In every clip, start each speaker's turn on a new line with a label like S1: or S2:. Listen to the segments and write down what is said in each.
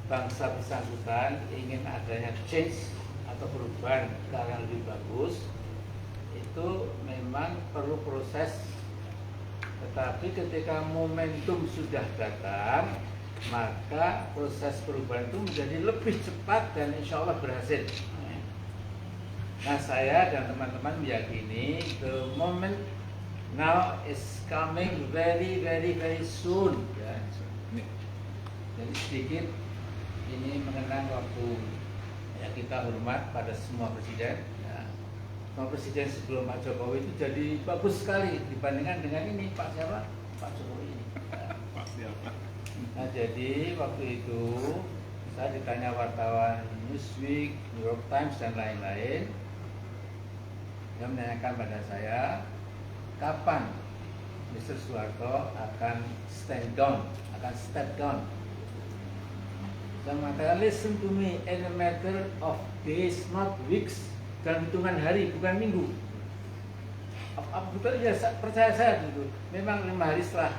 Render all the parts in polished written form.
S1: bangsa bersangkutan ingin adanya change atau perubahan ke arah yang lebih bagus, itu memang perlu proses. Tetapi ketika momentum sudah datang, maka proses perubahan itu menjadi lebih cepat dan insya Allah berhasil. Nah, saya dan teman-teman meyakini the moment now is coming very soon. Ya. Jadi sedikit ini mengenang waktu ya kita hormat pada semua presiden. Ya. Semua presiden sebelum Pak Jokowi itu jadi bagus sekali dibandingkan dengan ini Pak siapa? Pak Jokowi ini. Ya.
S2: Pak siapa?
S1: Nah, jadi waktu itu saya ditanya wartawan Newsweek, New York Times dan lain-lain. Dia menanyakan pada saya, kapan Mr. Soeharto akan stand down, akan step down. Saya mengatakan, listen to me, in a matter of days, not weeks, dalam hitungan hari, bukan minggu. Betul ya, percaya saya gitu. Memang 5 hari setelah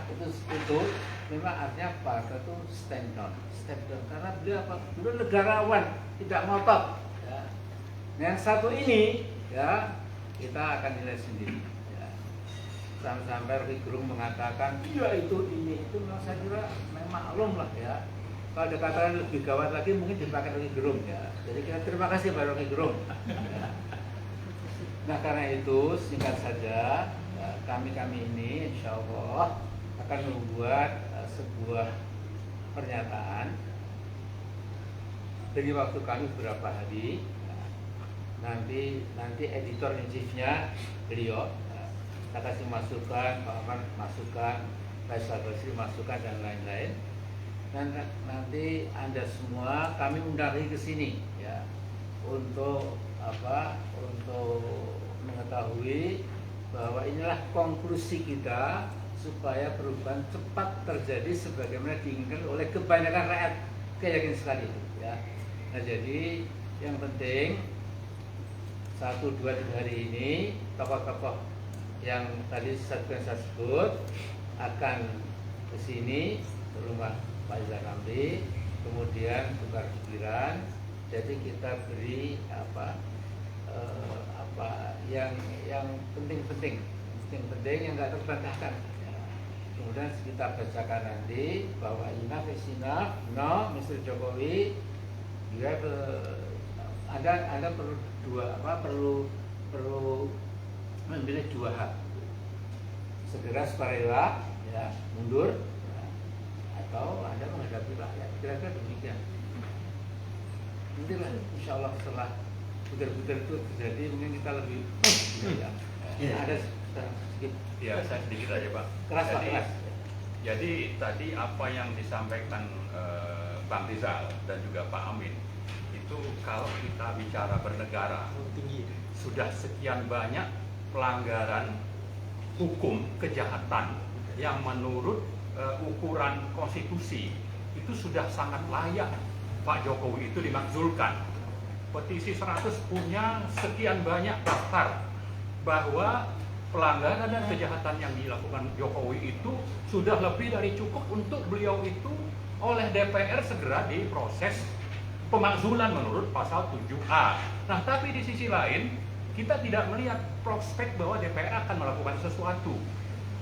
S1: itu memang artinya Pak Harto itu stand down, step down, karena beliau apa? Beliau negarawan, tidak ngotot. Ya. Yang satu ini, ya. Kita akan nilai sendiri. Ya. Sampai Rocky Gerung mengatakan, iya itu ini itu, memang saya kira memang maklum lah ya. Kalau dikatakan lebih gawat lagi mungkin dipakai Rocky Gerung ya. Jadi kita terima kasih Pak Rocky Gerung. Ya. Nah karena itu singkat saja kami ini insya Allah akan membuat sebuah pernyataan dari waktu kami beberapa hari. Nanti editor in chiefnya beliau, saya kasih masukan, Pak Aman masukan, Faisal Basri masukan dan lain-lain. Dan nanti Anda semua kami undang lagi ke sini ya untuk apa? Untuk mengetahui bahwa inilah konklusi kita supaya perubahan cepat terjadi sebagaimana diinginkan oleh kebanyakan rakyat. Saya yakin sekali itu ya. Nah jadi yang penting 1, 2, 3 hari ini tokoh-tokoh yang tadi saya sebut akan ke sini ke rumah Pak Rizal Ramli, kemudian tukar pikiran. Jadi kita beri apa yang penting yang nggak terbantahkan. Ya. Kemudian kita bacakan nanti bahwa enough is enough. No, Mr. Jokowi, you have Anda perlu memilih 2 hal, segera sukarela ya mundur ya, atau Anda menghadapi rakyat. Kira-kira demikian. Nantilah insya Allah setelah putar-putar itu terjadi mungkin kita lebih ya. Ada sedikit
S2: Ya saya sedikit aja Pak.
S1: Keras.
S2: Jadi tadi apa yang disampaikan Bang Rizal dan juga Pak Amin itu kalau kita bicara bernegara sudah sekian banyak pelanggaran hukum kejahatan yang menurut ukuran konstitusi itu sudah sangat layak Pak Jokowi itu dimakzulkan. Petisi 100 punya sekian banyak daftar bahwa pelanggaran dan kejahatan yang dilakukan Jokowi itu sudah lebih dari cukup untuk beliau itu oleh DPR segera diproses pemakzulan menurut pasal 7A. Nah, tapi di sisi lain kita tidak melihat prospek bahwa DPR akan melakukan sesuatu.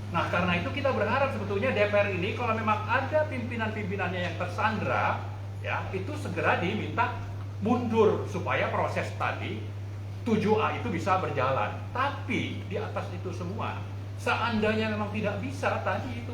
S2: Nah, karena itu kita berharap sebetulnya DPR ini kalau memang ada pimpinan-pimpinannya yang tersandra, ya itu segera diminta mundur supaya proses tadi 7A itu bisa berjalan. Tapi di atas itu semua, seandainya memang tidak bisa tadi itu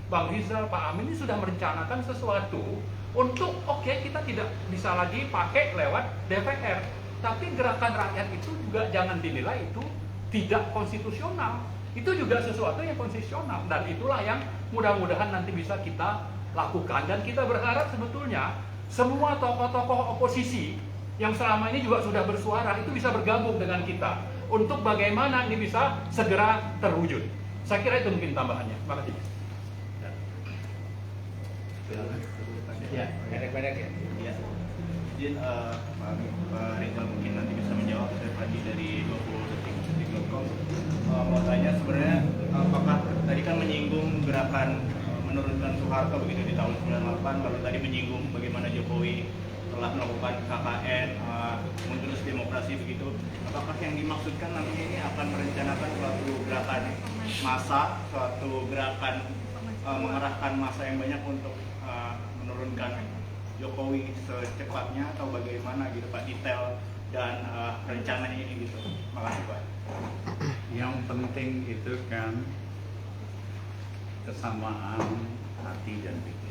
S2: Bang Rizal, Pak Amin ini sudah merencanakan sesuatu untuk kita tidak bisa lagi pakai lewat DPR. Tapi gerakan rakyat itu juga jangan dinilai itu tidak konstitusional. Itu juga sesuatu yang konstitusional dan itulah yang mudah-mudahan nanti bisa kita lakukan. Dan kita berharap sebetulnya semua tokoh-tokoh oposisi yang selama ini juga sudah bersuara itu bisa bergabung dengan kita untuk bagaimana ini bisa segera terwujud. Saya kira itu mungkin tambahannya. Terima kasih.
S1: Ya, pendek-pendek ya.
S3: Ya. Izin Pak Rizal mungkin nanti bisa menjawab. Saya Fadi dari 20detik.com. Mau tanya sebenarnya apakah tadi kan menyinggung gerakan menurunkan Soeharto begitu di tahun 98, lalu tadi menyinggung bagaimana Jokowi telah melakukan KKN, menerus demokrasi begitu. Apakah yang dimaksudkan nanti ini akan merencanakan suatu gerakan massa, suatu gerakan mengerahkan massa yang banyak untuk menurunkan Jokowi secepatnya, atau bagaimana gitu Pak, detail dan rencananya ini gitu. Makasih Pak.
S2: Yang penting itu kan kesamaan hati dan pikiran.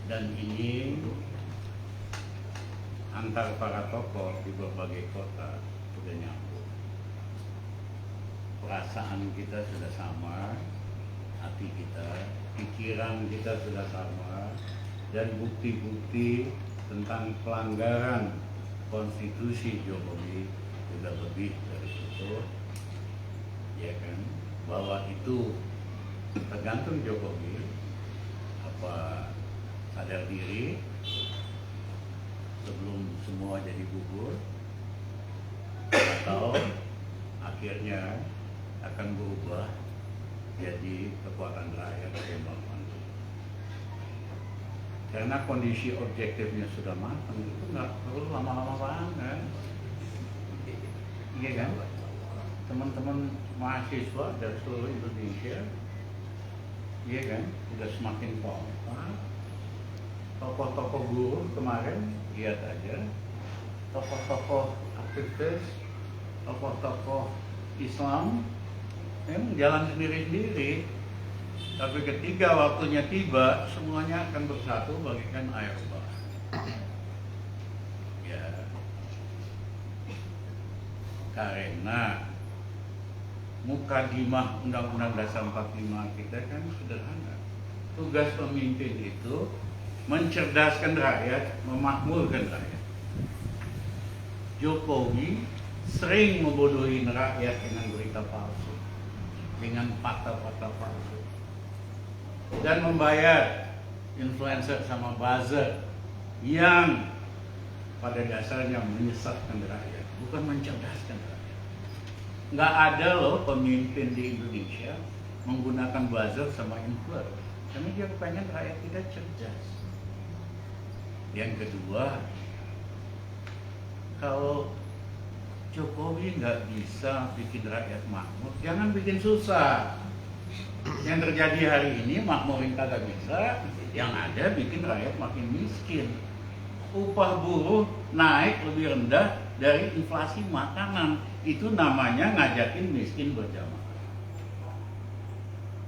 S2: Dan ini antar para tokoh di berbagai kota sudah nyambung. Perasaan kita sudah sama, hati kita, pikiran kita sudah sama, dan bukti-bukti tentang pelanggaran konstitusi Jokowi sudah lebih dari itu, ya kan? Bahwa itu tergantung Jokowi apa sadar diri sebelum semua jadi gugur, atau akhirnya akan berubah jadi kekuatan rakyat yang melakukan itu. Karena kondisi objektifnya sudah matang, itu nggak perlu lama-lama banget. Iya kan? Teman-teman mahasiswa dari seluruh Indonesia, iya kan? Sudah semakin kompak. Tokoh-tokoh guru kemarin, lihat aja. Tokoh-tokoh aktivis, tokoh-tokoh Islam, memang jalan sendiri-sendiri. Tapi ketika waktunya tiba, semuanya akan bersatu bagaikan air bah. Ya, karena mukadimah Undang-Undang Dasar 45 kita kan sederhana. Tugas pemimpin itu mencerdaskan rakyat, memakmurkan rakyat. Jokowi sering membodohi rakyat dengan berita palsu, dengan fakta-fakta palsu, dan membayar influencer sama buzzer yang pada dasarnya menyesatkan rakyat, bukan mencerdaskan rakyat. Nggak ada loh pemimpin di Indonesia menggunakan buzzer sama influencer, karena dia pengen rakyat kita cerdas. Yang kedua, kalau Jokowi nggak bisa bikin rakyat makmur, jangan bikin susah. Yang terjadi hari ini makmurin kagak bisa, yang ada bikin rakyat makin miskin. Upah buruh naik lebih rendah dari inflasi makanan, itu namanya ngajakin miskin berjamaah.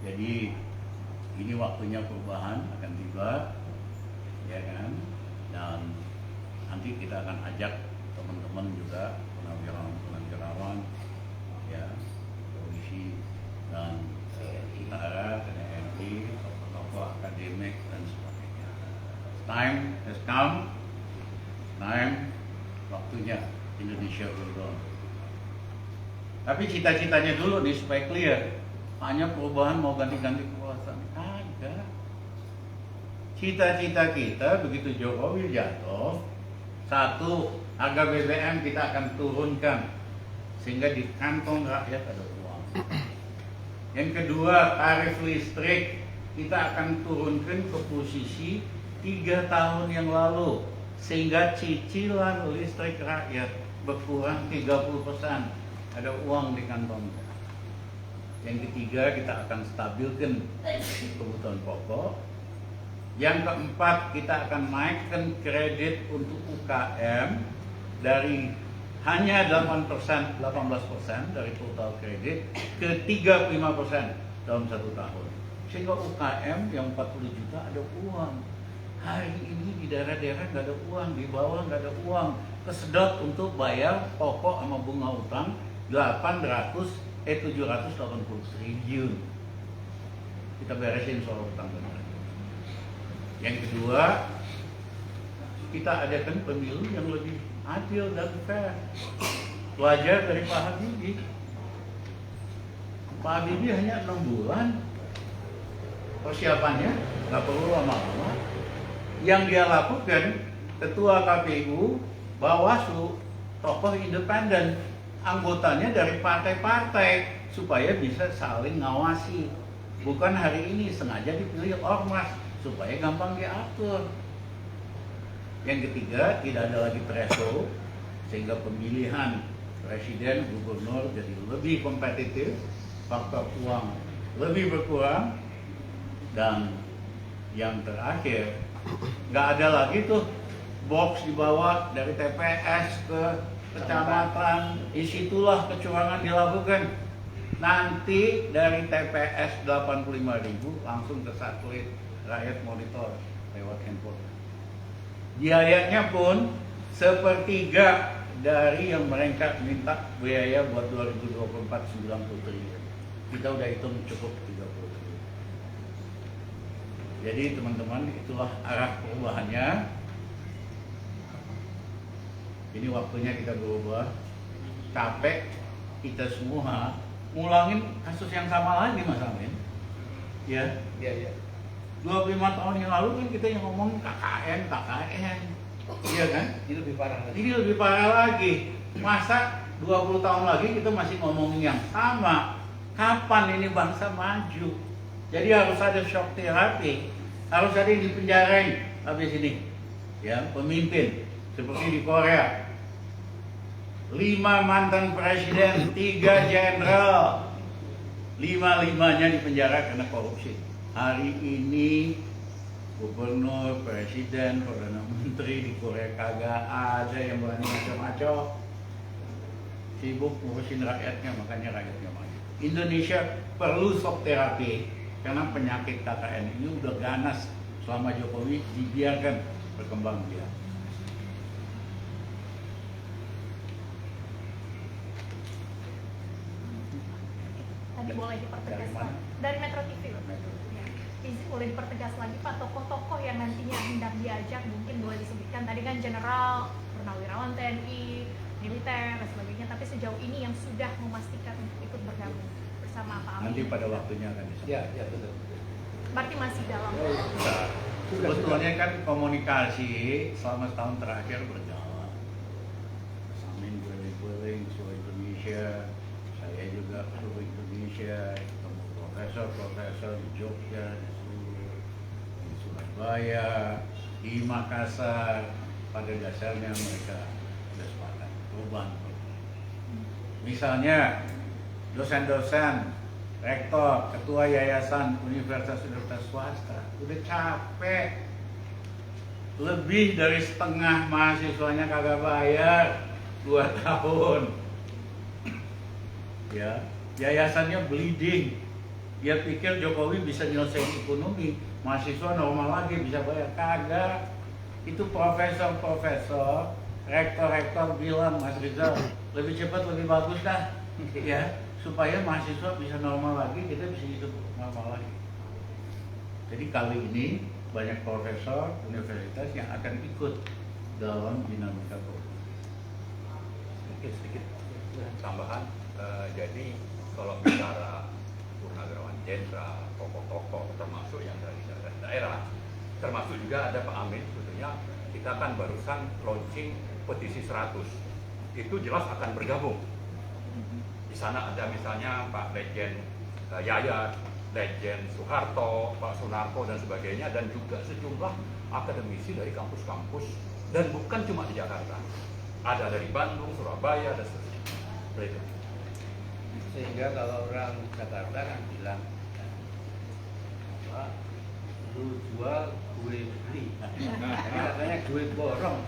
S2: Jadi ini waktunya perubahan akan tiba, ya kan? Dan nanti kita akan ajak teman-teman juga, purnawirawan, ya, polisi dan tentara, TNI, tokoh-tokoh akademik dan sebagainya. Time has come, waktunya Indonesia berubah. Tapi cita-citanya dulu nih supaya clear, hanya perubahan mau ganti-ganti kekuasaan, kagak. Cita-cita kita begitu Jokowi jatuh, satu, harga BBM kita akan turunkan sehingga di kantong rakyat ada uang. Yang kedua, tarif listrik kita akan turunkan ke posisi 3 tahun yang lalu sehingga cicilan listrik rakyat berkurang 30%, ada uang di kantong. Yang ketiga, kita akan stabilkan kebutuhan pokok. Yang keempat, kita akan naikkan kredit untuk UKM dari hanya 18% dari total kredit ke 35% dalam 1 tahun. Sehingga UKM yang 40 juta ada uang. Hari ini di daerah-daerah nggak ada uang, di bawah nggak ada uang. Kesedot untuk bayar pokok sama bunga utang 780 triliun. Kita beresin soal utang benar. Yang kedua, kita adakan pemilu yang lebih adil dan fair. Belajar dari Pak Habibie. Pak Habibie hanya 6 bulan persiapannya, nggak perlu lama-lama. Yang dia lakukan, Ketua KPU, Bawaslu, tokoh independen, anggotanya dari partai-partai supaya bisa saling ngawasi. Bukan hari ini sengaja dipilih ormas
S4: supaya gampang diatur. Yang ketiga, tidak ada lagi threshold sehingga pemilihan presiden, gubernur jadi lebih kompetitif, faktor uang lebih berkurang, dan yang terakhir nggak ada lagi tuh box di bawah dari TPS ke kecamatan, disitulah kecurangan dilakukan. Nanti dari TPS 85.000 langsung ke satelit, rakyat monitor lewat handphone. Biayanya pun sepertiga dari yang mereka minta biaya buat 2024 90 triliun. Kita udah hitung cukup 30 triliun. Jadi teman-teman, itulah arah perubahannya. Ini waktunya kita berubah. Capek kita semua ngulangin kasus yang sama lagi, Mas Amin. Ya.
S1: Iya.
S4: 25 tahun yang lalu kan kita yang ngomong KKN. Iya kan?
S1: Ini lebih parah lagi.
S4: Ini lebih parah lagi. Masa 20 tahun lagi kita masih ngomongin yang sama? Kapan ini bangsa maju? Jadi harus ada shock therapy. Harus ada yang dipenjarain habis ini. Ya, pemimpin seperti di Korea. 5 mantan presiden, 3 jenderal. 5-5-nya dipenjara karena korupsi. Hari ini gubernur, presiden, perdana menteri di Korea kagak ada yang berani macam-macam. Sibuk ngurusin rakyatnya, makanya rakyatnya maju. Indonesia perlu shock terapi karena penyakit KKN ini udah ganas selama Jokowi dibiarkan berkembang biak.
S5: Tadi boleh dipertegas dari Metro TV, ya. Boleh dipertegas lagi Pak, tokoh-tokoh yang nantinya hendak diajak, mungkin boleh disebutkan tadi kan Jenderal, Purnawirawan TNI, militer dan sebagainya, tapi sejauh ini yang sudah memastikan untuk ikut bergabung bersama Pak Amin.
S4: Nanti pada waktunya akan disampaikan.
S1: Ya betul.
S5: Berarti masih dalam.
S4: Nah, sebetulnya kan komunikasi selama setahun terakhir berjalan. Amin keliling-keliling seluruh Indonesia, saya juga seluruh Indonesia, ketemu profesor di Jogja, di Surabaya, di Makassar. Pada dasarnya mereka sudah sepakat perubahan. Misalnya dosen-dosen, rektor, ketua yayasan universitas swasta udah capek. Lebih dari setengah mahasiswanya kagak bayar 2 tahun. Ya, yayasannya bleeding. Dia pikir Jokowi bisa nyelesain ekonomi, mahasiswa normal lagi bisa bayar. Kagak. Itu profesor-profesor, rektor-rektor bilang, Mas Rizal, lebih cepat lebih bagus dah. Ya, supaya mahasiswa bisa normal lagi, kita bisa hidup normal lagi. Jadi kali ini banyak profesor universitas yang akan ikut dalam dinamika politik.
S2: Sedikit tambahan. Jadi kalau bicara Purnawirawan Jenderal, tokoh-tokoh termasuk yang dari daerah, termasuk juga ada Pak Amin, sebetulnya kita kan barusan launching petisi 100. Itu jelas akan bergabung. Di sana ada misalnya Pak Lejen Yayat, Lejen Soeharto, Pak Sunarko dan sebagainya, dan juga sejumlah akademisi dari kampus-kampus, dan bukan cuma di Jakarta. Ada dari Bandung, Surabaya, dan seterusnya.
S1: Sehingga kalau orang Jakarta kan bilang, Pak, lu jual gue beli, katanya gue borong.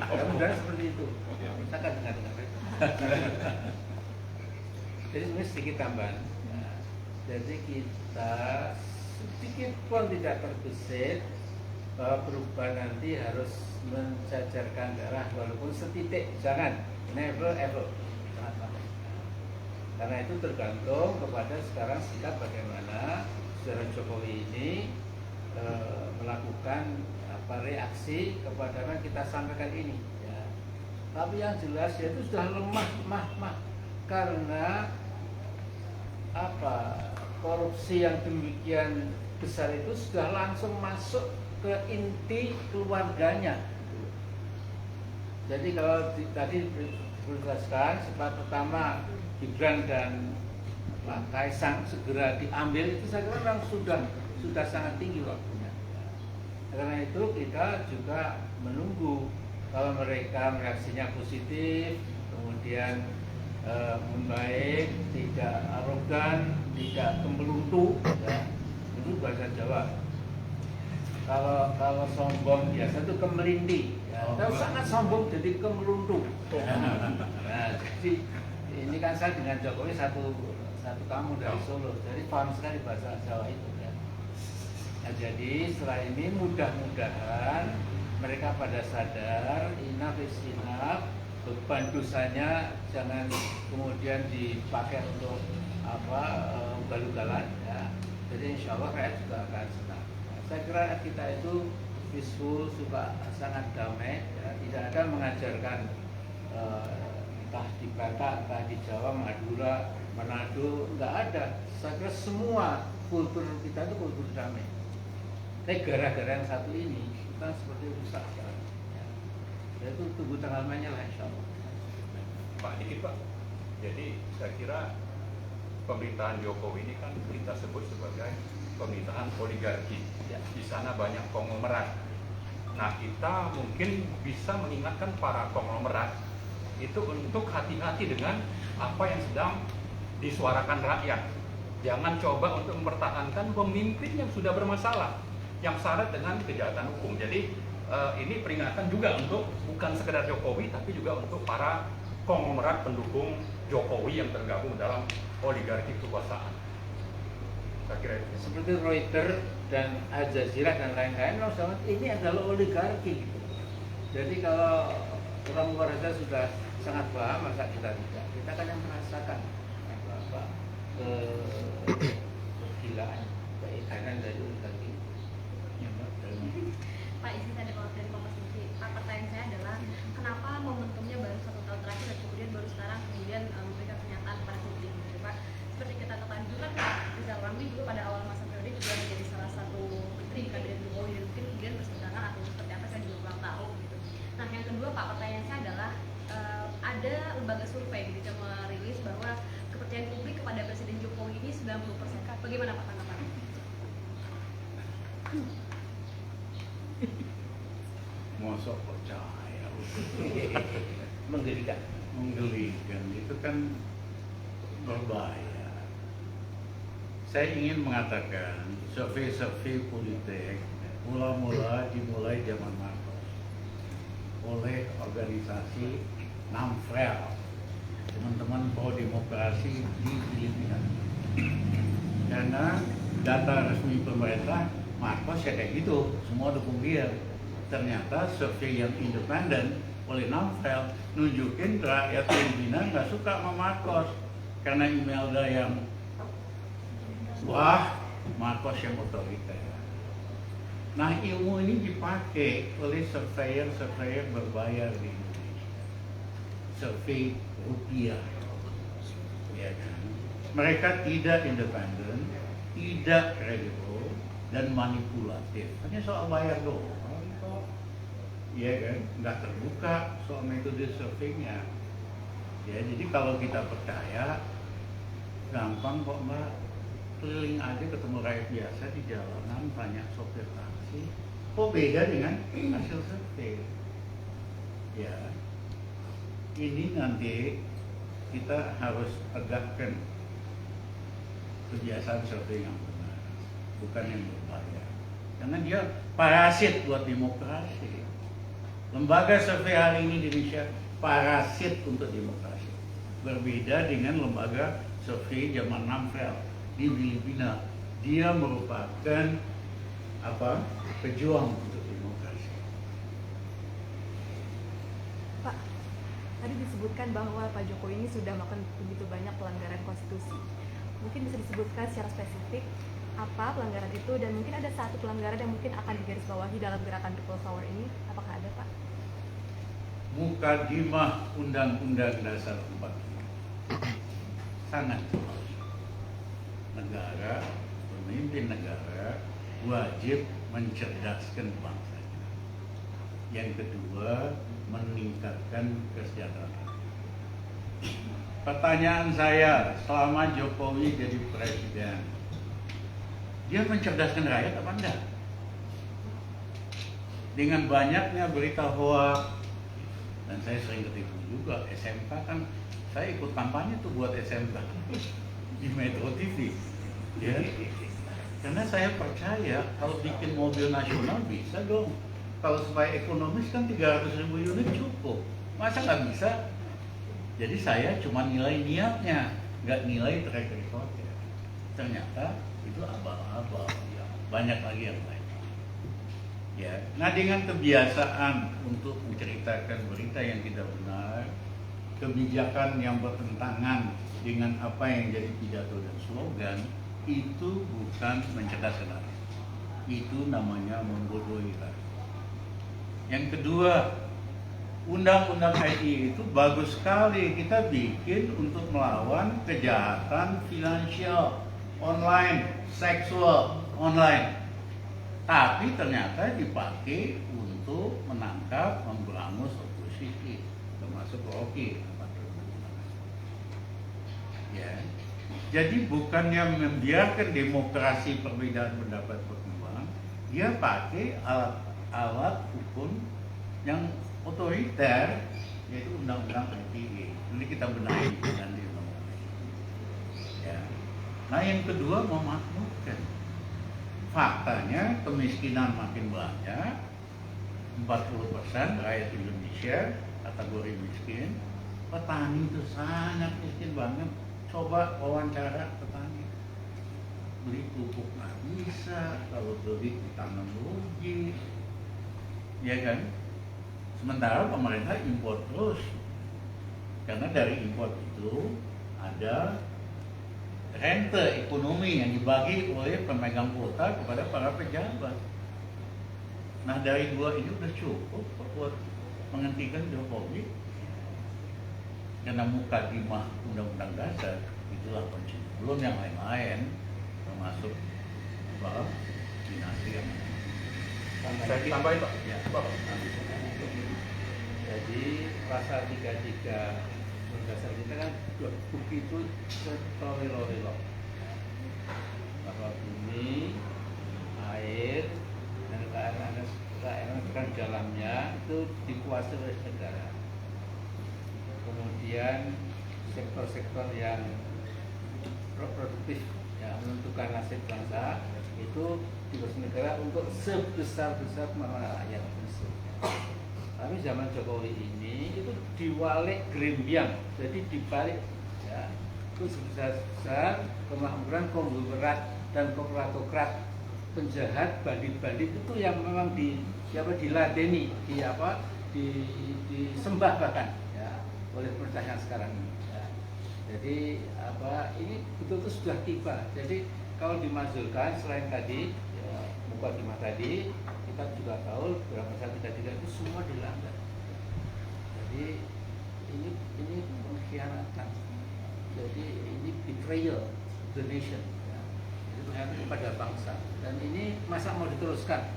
S1: Mudah-mudahan seperti itu. Kita kan dengar-dengar. Jadi ini sedikit tambahan. Nah, jadi kita sedikit pun tidak terbesit bahwa perubahan nanti harus menjajarkan darah walaupun setitik, jangan, never ever. Karena itu tergantung kepada sekarang sikap bagaimana Saudara Jokowi ini melakukan reaksi kepada apa yang kita sampaikan ini. Ya. Tapi yang jelas ya itu sudah lemah karena apa, korupsi yang demikian besar itu sudah langsung masuk ke inti keluarganya. Jadi kalau tadi dijelaskan sebab pertama Gibran dan Pak Kaisang segera diambil, itu saya kira memang sudah sudah sangat tinggi waktunya. Karena itu kita juga menunggu kalau mereka reaksinya positif, kemudian membaik, tidak arogan, tidak kemeluntu, ya. Itu bahasa Jawa. Kalau sombong biasa itu kemelindi, ya. Kalau sangat sombong jadi kemeluntu. Nah, jadi ini kan saya dengan Jokowi satu kamu dari Solo, jadi paham sekali bahasa Jawa itu. Ya. Nah, jadi setelah ini mudah-mudahan mereka pada sadar, enough is enough, beban dosanya jangan kemudian dipakai untuk ugal-ugalan. Ya. Jadi insya Allah rakyat juga akan senang. Nah, saya kira kita itu peaceful, suka sangat damai, ya. Tidak ada mengajarkan entah di Batak, entah di Jawa, Madura, Manado, nggak ada. Saya kira semua kultur kita itu kultur damai. Tapi gara-gara yang satu ini kita seperti rusak sekarang. Ya. Itu tunggu tanggal mainnya lah insya Allah.
S2: Pak dikit Pak. Jadi saya kira pemerintahan Jokowi ini kan kita sebut sebagai pemerintahan oligarki.
S1: Ya.
S2: Di sana banyak konglomerat. Nah kita mungkin bisa mengingatkan para konglomerat itu untuk hati-hati dengan apa yang sedang disuarakan rakyat. Jangan coba untuk mempertahankan pemimpin yang sudah bermasalah, yang syarat dengan kejahatan hukum. Jadi ini peringatan juga untuk bukan sekedar Jokowi, tapi juga untuk para konglomerat pendukung Jokowi yang tergabung dalam oligarki kekuasaan. Saya kira itu.
S1: Seperti Reuters dan Al Jazeera dan lain-lain, ini adalah oligarki. Gitu. Jadi kalau orang luar saja sudah sangat paham, masa kita tidak? Kita kan yang merasakan kegilaan, keedaran dari oligarki.
S6: Pak, izin saya dari Kompas TV. Pak, pertanyaan saya adalah kenapa momentumnya baru 1 tahun terakhir dan kemudian baru sekarang memberikan pernyataan pada publik, gitu, Pak? Seperti kita ketahui juga kan Pak Rizal Ramli juga pada awal masa periode juga menjadi salah satu menteri di kabinet Jokowi dan mungkin kemudian berseberangan atau seperti apa saya juga kurang tahu gitu. Nah yang kedua Pak, pertanyaan saya adalah ada lembaga survei gitu yang merilis bahwa kepercayaan publik kepada Presiden Jokowi ini 90%. Bagaimana Pak tanggapannya?
S4: Mosok percaya.
S1: Menggelikan.
S4: Menggelikan itu kan berbahaya. Saya ingin mengatakan survei-survei politik mula-mula dimulai zaman Marcos oleh organisasi NAMFREL, teman-teman pro demokrasi di Filipina. Karena data resmi pemerintah Marcos ya kayak gitu, semua dukung dia. Ternyata survei yang independen oleh NAMFREL nunjukin rakyat Filipina nggak suka sama Marcos karena Imelda yang wah, Marcos yang otoriter. Nah ilmu ini dipakai oleh surveyor berbayar di Indonesia, survei rupiah, ya kan? Mereka tidak independen, tidak kredibel dan manipulatif. Hanya soal bayar doang. Iya kan, nggak terbuka soal metode surveinya. Ya, jadi kalau kita percaya, gampang kok Mbak. Keliling aja ketemu rakyat biasa di jalanan, tanya sopir taksi, kok beda dengan hasil survei? Ya, ini nanti kita harus tegakkan kebiasaan survei yang benar, bukan yang berbahaya. Karena dia parasit buat demokrasi. Lembaga survei hari ini di Indonesia parasit untuk demokrasi. Berbeda dengan lembaga survei zaman NAMFREL di Filipina. Dia merupakan pejuang untuk demokrasi.
S7: Pak, tadi disebutkan bahwa Pak Jokowi ini sudah melakukan begitu banyak pelanggaran konstitusi. Mungkin bisa disebutkan secara spesifik apa pelanggaran itu dan mungkin ada satu pelanggaran yang mungkin akan digarisbawahi dalam gerakan People Power ini. Apakah ada Pak?
S4: Mukadimah Undang-Undang Dasar 45 sangat jelas. Negara, pemimpin negara wajib mencerdaskan bangsanya. Yang kedua, meningkatkan kesejahteraan. Pertanyaan saya, selama Jokowi jadi presiden, Dia mencerdaskan rakyat apa enggak? Dengan banyaknya berita hoax, dan saya sering ketipu juga. SMK kan, saya ikut kampanye tuh buat SMK di Metro TV, ya. Karena saya percaya kalau bikin mobil nasional bisa dong. Kalau supaya ekonomis kan 300.000 unit cukup, masa nggak bisa? Jadi saya cuma nilai niatnya, nggak nilai track recordnya. Ternyata itu abal-abal, ya. Banyak lagi yang lain. Ya, nah dengan kebiasaan untuk menceritakan berita yang tidak benar, kebijakan yang bertentangan dengan apa yang jadi pidato dan slogan, itu bukan mencerdaskan rakyat. Itu namanya membodohi rakyat. Yang kedua, undang-undang ITE itu bagus sekali kita bikin untuk melawan kejahatan finansial online, seksual online. Tapi ternyata dipakai untuk menangkap, memberangus oposisi, termasuk Rocky. Ya. Jadi bukannya membiarkan demokrasi perbedaan pendapat berkembang, dia pakai alat hukum yang otoriter, yaitu undang-undang ITE. Ini kita benahi nanti. Ya. Nah yang kedua, memakmurkan. Faktanya kemiskinan makin banyak, 40% rakyat Indonesia kategori miskin, petani itu sangat miskin banget. Coba wawancara petani, beli pupuk nggak bisa, kalau beli tanam rugi, ya kan? Sementara pemerintah impor terus, karena dari impor itu ada rente ekonomi yang dibagi oleh pemegang kuota kepada para pejabat. Nah dari dua ini udah cukup buat menghentikan Jokowi. Karena mukadimah undang-undang dasar itulah kunci. Belum yang lain-lain, termasuk bahwa dinasti yang
S2: Saya tambahin Pak.
S1: Ya.
S2: Pak.
S1: Jadi pasal 33 dasar kita kan bukti itu setolol-olol bahwa bumi, air, dan keadaan dalamnya itu dikuasai oleh negara. Kemudian sektor-sektor yang produktif yang menentukan nasib bangsa itu dikuasai negara untuk sebesar-besar rakyat. Tapi zaman Jokowi ini itu diwalik grembiang, jadi dibalik, ya, itu sebesar kemakmuran konglomerat dan korporatokrat, penjahat, bandit-bandit itu yang memang diladeni, disembah bahkan, ya, oleh pemerintah yang sekarang ini. Ya. Jadi ini betul-betul sudah tiba. Jadi kalau dimaksudkan selain tadi, ya, mukadimah tadi, kita juga tahu beberapa pasal 33 itu semua dilanggar. Jadi ini pengkhianatan. Jadi ini betrayal the nation. Ya. Jadi pengkhianatan kepada bangsa. Dan ini masa mau diteruskan?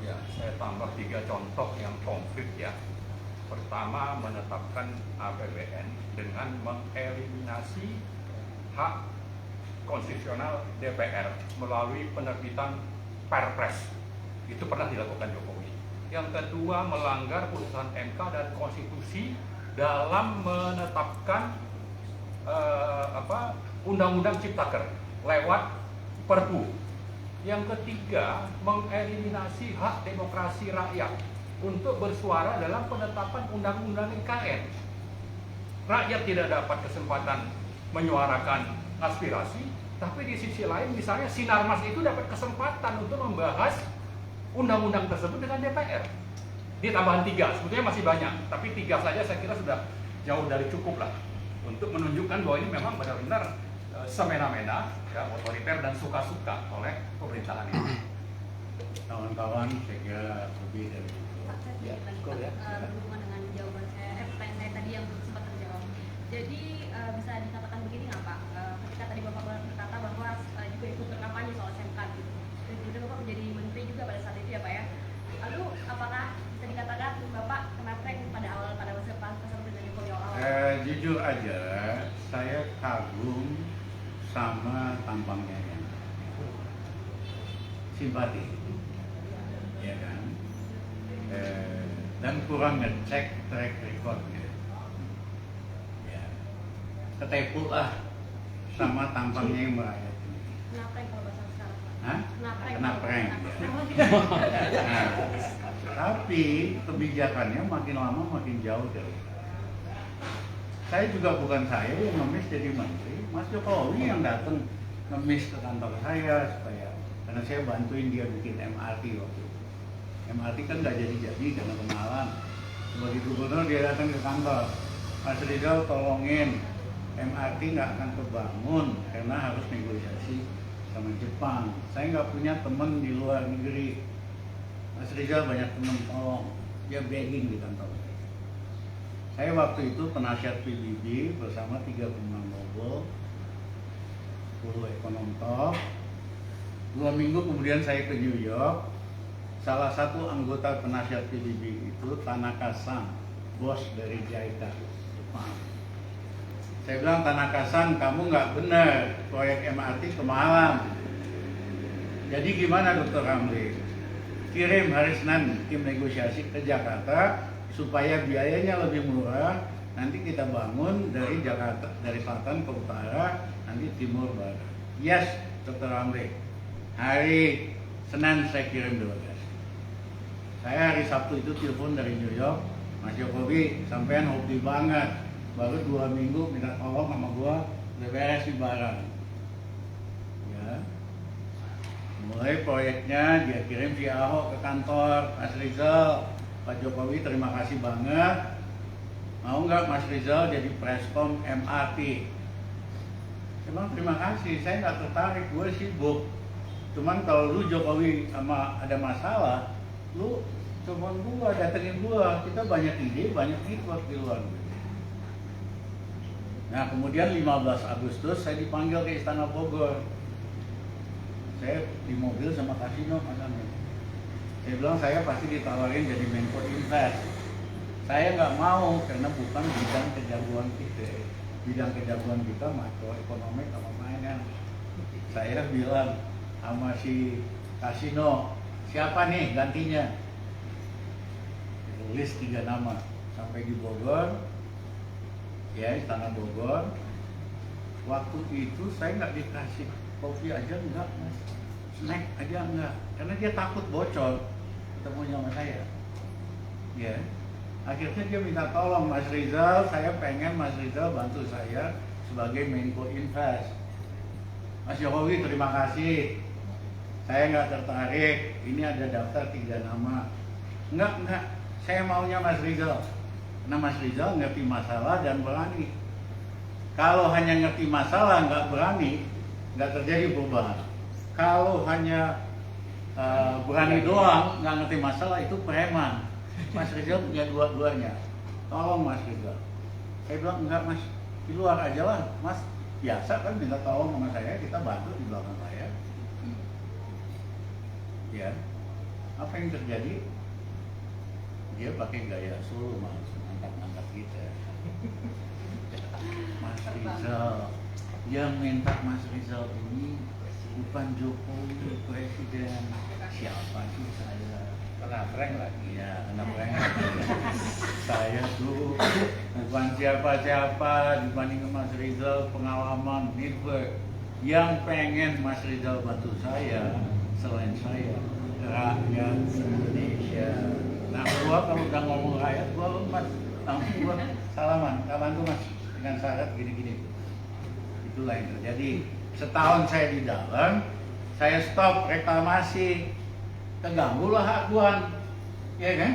S2: Ya, saya tambah 3 contoh yang konkret ya. Pertama, menetapkan APBN dengan mengeliminasi hak konstitusional DPR melalui penerbitan Perpres. Itu pernah dilakukan Jokowi. Yang kedua, melanggar putusan MK dan konstitusi dalam menetapkan undang-undang Ciptaker lewat Perpu. Yang ketiga, mengeliminasi hak demokrasi rakyat untuk bersuara dalam penetapan undang-undang IKN. Rakyat tidak dapat kesempatan menyuarakan aspirasi, tapi di sisi lain misalnya Sinarmas itu dapat kesempatan untuk membahas undang-undang tersebut dengan DPR. Di tambahan 3, sebetulnya masih banyak, tapi 3 saja saya kira sudah jauh dari cukup lah untuk menunjukkan bahwa ini memang benar-benar semena-mena, ya, otoriter dan suka-suka oleh pemerintahan ini.
S4: Kawan-kawan, saya kira lebih dari itu.
S1: Ya, betul ya.
S6: Berhubungan dengan jawaban pertanyaan saya tadi yang belum sempat terjawab. Jadi bisa dikatakan begini nggak Pak? Ketika tadi Bapak berkata bahwa juga ikut berkampanye soal SMK gitu. Dan kemudian Bapak menjadi menteri juga pada saat itu ya Pak ya. Lalu apakah bisa dikatakan Bapak kena prank pada masa pemerintahan Jokowi awal?
S4: Jujur aja, saya kagum sama tampangnya yang simpati, ya kan? Dan kurang ngecek track recordnya, ya. Ketepu lah sama tampangnya yang merayat ini.
S6: Kena prank kalau bahasa sekarang, Pak.
S4: Hah?
S6: Kena prank.
S4: Kena prank, ya. Nah, tapi kebijakannya makin lama makin jauh dari kita. Saya juga bukan saya yang ngemis jadi menteri, Mas Jokowi yang datang ngemis ke kantor saya karena saya bantuin dia bikin MRT waktu itu. MRT kan nggak jadi karena kemahalan. Sebagai gubernur dia datang ke kantor, Mas Rizal tolongin MRT nggak akan kebangun karena harus negosiasi sama Jepang. Saya nggak punya teman di luar negeri. Mas Rizal banyak teman, tolong. Dia begging di kantor. Saya waktu itu penasihat PBB bersama 3 pemenang Nobel, 10 ekonom top. 2 minggu kemudian saya ke New York. Salah satu anggota penasihat PBB itu Tanaka-san, bos dari JICA, Jepang. Saya bilang, Tanaka-san, kamu nggak benar, proyek MRT kemahalan. Jadi gimana Dr. Ramli? Kirim hari Senin tim negosiasi ke Jakarta supaya biayanya lebih murah. Nanti kita bangun dari Jakarta, dari selatan ke utara, nanti timur barat. Yes, Dr. Ramli. Hari Senin saya kirim delegasi. Saya hari Sabtu itu telepon dari New York, Mas Jokowi, sampean hobi banget. Baru 2 minggu minta tolong sama gua, udah beres di barang. Ya. Mulai proyeknya dia kirim si Ahok ke kantor, Mas Rizal, Pak Jokowi terima kasih banget. Mau nggak Mas Rizal jadi preskom MRT? Emang terima kasih, saya nggak tertarik, gue sibuk. Cuman kalau lu Jokowi sama ada masalah, lu cuman gua datengin gua, kita banyak ide, banyak ikut di luar. Nah kemudian 15 Agustus saya dipanggil ke Istana Bogor. Saya di mobil sama Kasino Mas Amin. Saya bilang saya pasti ditawarin jadi Menko Invest. Saya nggak mau karena bukan bidang kejagoan kita. Bidang kejagoan kita makroekonomi sama finance. Saya bilang sama si Kasino, siapa nih gantinya? Tulis 3 nama. Sampai di Bogor, ya Istana Bogor. Waktu itu saya nggak dikasih kopi aja enggak, Mas. Snack aja enggak, karena dia takut bocor ketemunya sama saya. Ya, akhirnya dia minta tolong Mas Rizal, saya pengen Mas Rizal bantu saya sebagai Menko Invest. Mas Jokowi terima kasih. Saya nggak tertarik, ini ada daftar 3 nama. Enggak, saya maunya Mas Rizal. Nah Mas Rizal ngerti masalah dan berani. Kalau hanya ngerti masalah nggak berani, nggak terjadi perubahan. Kalau hanya berani doang, nggak ngerti masalah, itu preman. Mas Rizal punya dua-duanya. Tolong Mas Rizal. Saya bilang enggak Mas, di luar aja lah Mas. Biasa kan minta tolong sama saya, kita bantu di belakang saya. Ya, apa yang terjadi? Dia pakai gaya Solo, Mas, angkat-angkat kita. Mas Rizal, yang minta Mas Rizal ini bukan Jokowi presiden. Siapa sih saya?
S1: Kena prank lagi.
S4: Ya, kena prank. Saya tuh bukan siapa-siapa dibanding Mas Rizal, pengalaman network. Yang pengen Mas Rizal bantu saya selain saya, rakyat Indonesia. Nah, gua kalau udah ngomong rakyat, gua Mas, langsung gua salaman, kapan tuh Mas dengan syarat gini-gini. Itulah yang terjadi. Setahun saya di dalam, saya stop reklamasi, terganggulah aguan, ya kan?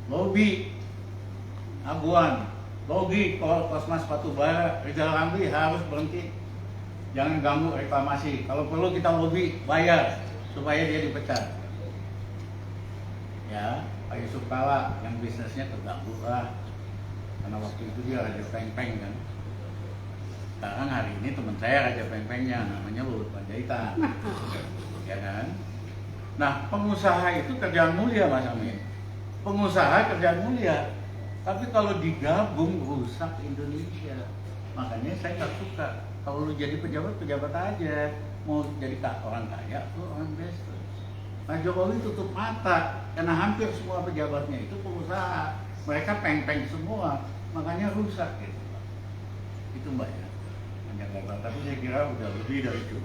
S4: Lobby, aguan, lobby Kosmas Batubara, Rizal Ramli harus berhenti, jangan ganggu reklamasi. Kalau perlu kita lobby, bayar supaya dia dipecat. Ya, Pak Yusuf Kala yang bisnisnya terganggu lah, karena waktu itu dia Raja Peng-Peng kan. Sekarang hari ini teman saya Raja Peng-Pengnya, namanya Luhut Panjaitan, ya kan? Nah, pengusaha itu kerjaan mulia Mas Amin. Pengusaha kerjaan mulia, tapi kalau digabung rusak Indonesia. Makanya saya nggak suka. Kalau lu jadi pejabat aja, mau jadi orang kaya, lu orang investors. Pak Jokowi tutup mata karena hampir semua pejabatnya itu pengusaha, mereka peng-peng semua, makanya rusak gitu. Itu Mbak ya, hanya gagal. Tapi saya kira udah lebih dari cukup.